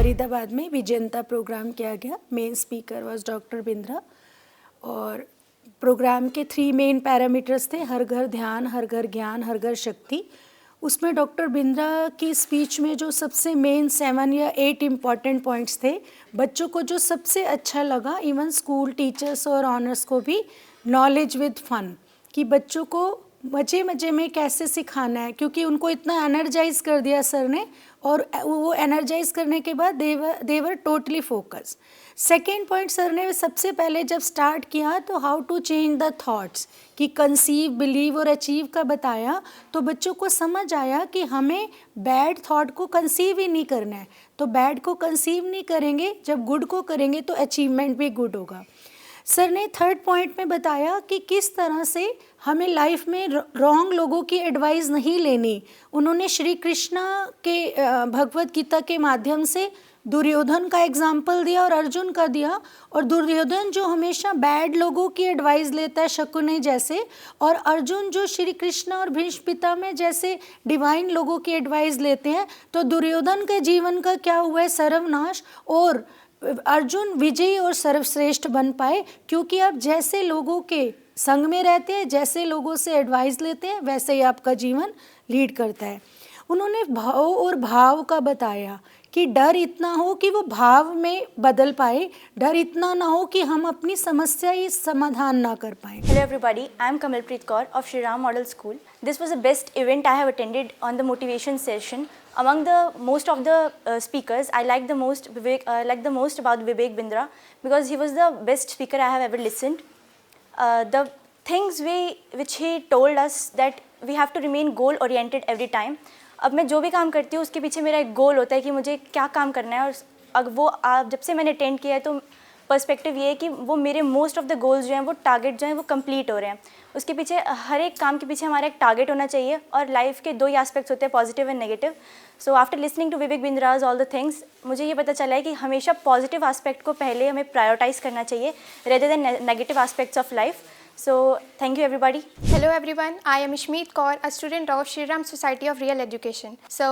फरीदाबाद में विजेंता प्रोग्राम किया गया। Main speaker was doctor Bindra और प्रोग्राम के 3 मेन पैरामीटर्स थे, हर घर ध्यान, हर घर ज्ञान, हर घर शक्ति। उसमें डॉक्टर बिंद्रा की स्पीच में जो सबसे मेन 7 या 8 इम्पॉर्टेंट पॉइंट्स थे, बच्चों को जो सबसे अच्छा लगा, इवन स्कूल टीचर्स और ऑनर्स को भी, नॉलेज विद फन, कि बच्चों को मज़े मज़े में कैसे सिखाना है, क्योंकि उनको इतना एनर्जाइज कर दिया सर ने, और वो एनर्जाइज करने के बाद they were totally focus. Second point sir ने सबसे पहले जब स्टार्ट किया तो how to change the thoughts, कि कंसीव, बिलीव और अचीव का बताया, तो बच्चों को समझ आया कि हमें बैड थॉट को कंसीव ही नहीं करना है। तो बैड को कंसीव नहीं करेंगे, जब गुड को करेंगे तो अचीवमेंट भी गुड होगा। सर ने थर्ड पॉइंट में बताया कि किस तरह से हमें लाइफ में रॉन्ग लोगों की एडवाइस नहीं लेनी। उन्होंने श्री कृष्णा के भगवत गीता के माध्यम से दुर्योधन का एग्जाम्पल दिया और अर्जुन का दिया, और दुर्योधन जो हमेशा बैड लोगों की एडवाइस लेता है शकुनी जैसे, और अर्जुन जो श्री कृष्णा और भीष्म पितामह जैसे डिवाइन लोगों की एडवाइस लेते हैं। तो दुर्योधन के जीवन का क्या हुआ है, सर्वनाश, और अर्जुन विजयी और सर्वश्रेष्ठ बन पाए, क्योंकि आप जैसे लोगों के संग में रहते हैं, जैसे लोगों से एडवाइस लेते हैं, वैसे ही आपका जीवन लीड करता है। उन्होंने भाव और भाव का बताया कि डर इतना हो कि वो भाव में बदल पाए, डर इतना ना हो कि हम अपनी समस्या ही समाधान ना कर पाए। Hello everybody, I am Kamalpreet Kaur of Shri Ram Model School. This was the best event I have attended on the motivation session. Among the most of the speakers, I like the most about Vivek Bindra, because he was the best speaker I have ever listened. The things which he told us, that we have to remain goal oriented every time. अब मैं जो भी काम करती हूँ उसके पीछे मेरा एक गोल होता है कि मुझे क्या काम करना है, और अब वो जब से मैंने अटेंड किया है तो पर्सपेक्टिव ये है कि वो मेरे मोस्ट ऑफ द गोल्स जो हैं, वो टारगेट जो हैं, वो कंप्लीट हो रहे हैं। उसके पीछे, हर एक काम के पीछे हमारा एक टारगेट होना चाहिए, और लाइफ के 2 ही एस्पेक्ट्स होते हैं, positive and negative. So after listening to Vivek Bindra's all the things, मुझे ये पता चला है कि हमेशा पॉजिटिव एस्पेक्ट को पहले हमें प्रायोरिटाइज करना चाहिए, rather than negative aspects of life. So, thank you everybody. Hello everyone, I am Ishmeet Kaur, a student of Shri Ram Society of Real Education. So,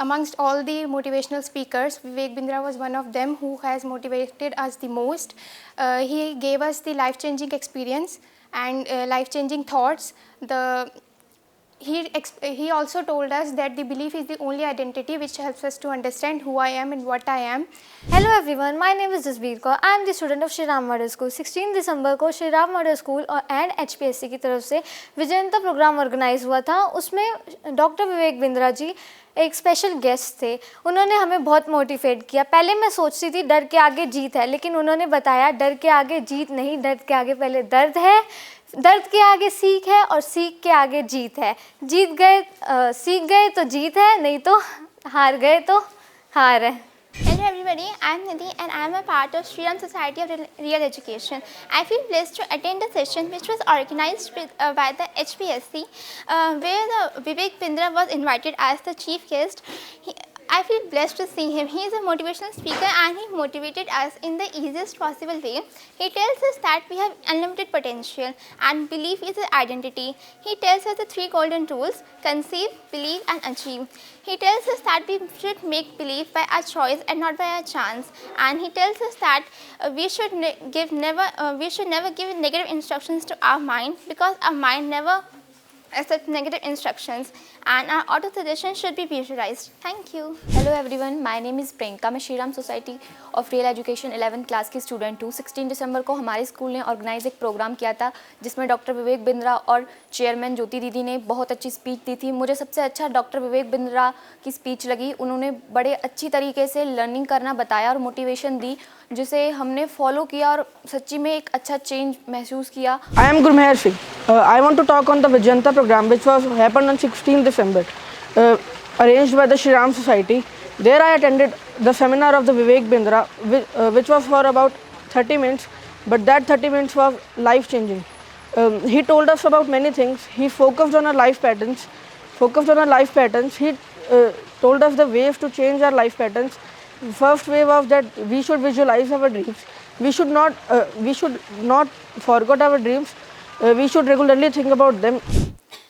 amongst all the motivational speakers, Vivek Bindra was one of them who has motivated us the most. He gave us the life-changing experience and life-changing thoughts. He also told us that the belief is the only identity which helps us to understand who I am and what I am. Hello everyone, my name is Jasbir Kaur. I am the student of Shri Ram Model School. 16 दिसंबर को Shri Ram model school और and HPSC की तरफ से विजेंता programme organise हुआ था। उसमें doctor Vivek Bindra ji एक special guest थे। उन्होंने हमें बहुत मोटिवेट किया। पहले मैं सोचती थी डर के आगे जीत है, लेकिन उन्होंने बताया डर के आगे जीत नहीं, डर के आगे पहले दर्द है, दर्द के आगे सीख है, और सीख के आगे जीत है। सीख गए तो जीत है, नहीं तो हार गए तो हार है। Hello everybody, I am Nidhi and I am a part of Shri Ram Society of Real Education. I feel blessed to attend the session which was organized by the HPSC, where the Vivek Bindra was invited as the chief guest. I feel blessed to see him. He is a motivational speaker and he motivated us in the easiest possible way. He tells us that we have unlimited potential and belief is an identity. He tells us the 3 golden rules: conceive, believe and achieve. He tells us that we should make belief by our choice and not by our chance. And he tells us that we should never give negative instructions to our mind, because our mind never accept negative instructions, and our auto suggestion should be visualized. Thank you. Hello everyone, my name is Priyanka. मैं Shri Ram society of real education 11th class की student हूँ। 16 दिसंबर को हमारे school ने organise एक programme किया था, जिसमें डॉक्टर विवेक बिंद्रा और चेयरमैन ज्योति दीदी ने बहुत अच्छी स्पीच दी थी। मुझे सबसे अच्छा डॉक्टर विवेक बिंद्रा की स्पीच लगी। उन्होंने बड़े अच्छी तरीके से लर्निंग करना बताया और मोटिवेशन दी, जिसे हमने फॉलो किया और सच्ची में एक अच्छा चेंज महसूस किया। I am Gurmeher Singh. I want to talk on the Vijayanta program which was happened on 16 December, arranged by the Shri Ram Society. There I attended the seminar of the Vivek Bindra, which was for about 30 minutes, but that 30 minutes was life changing. He told us about many things. He focused on our life patterns. He told us the ways to change our life patterns. First way was that we should visualize our dreams. We should not forget our dreams. We should regularly think about them.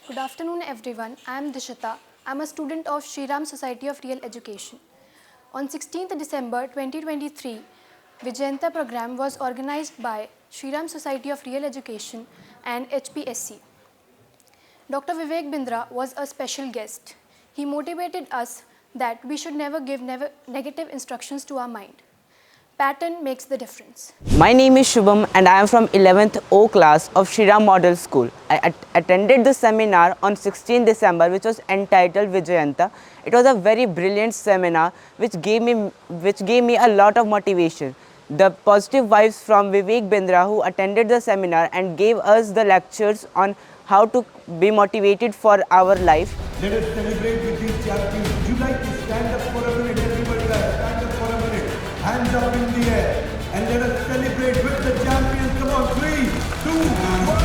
Good afternoon everyone, I am Dishita. I am a student of Shri Ram Society of Real Education. On 16th December 2023, Vijayanta program was organized by Shriram Society of Real Education and HPSC. Dr. Vivek Bindra was a special guest. He motivated us that we should never give negative instructions to our mind. Pattern makes the difference. My name is Shubham and I am from 11th O class of Shriram Model School. I attended the seminar on 16 December which was entitled Vijayanta. It was a very brilliant seminar which gave me a lot of motivation. The positive vibes from Vivek Bindra, who attended the seminar and gave us the lectures on how to be motivated for our life. Let us celebrate with these champions. Would you like to stand up for a minute? Everybody guys, stand up for a minute. Hands up in the air. And let us celebrate with the champions. Come on, 3, 2, 1.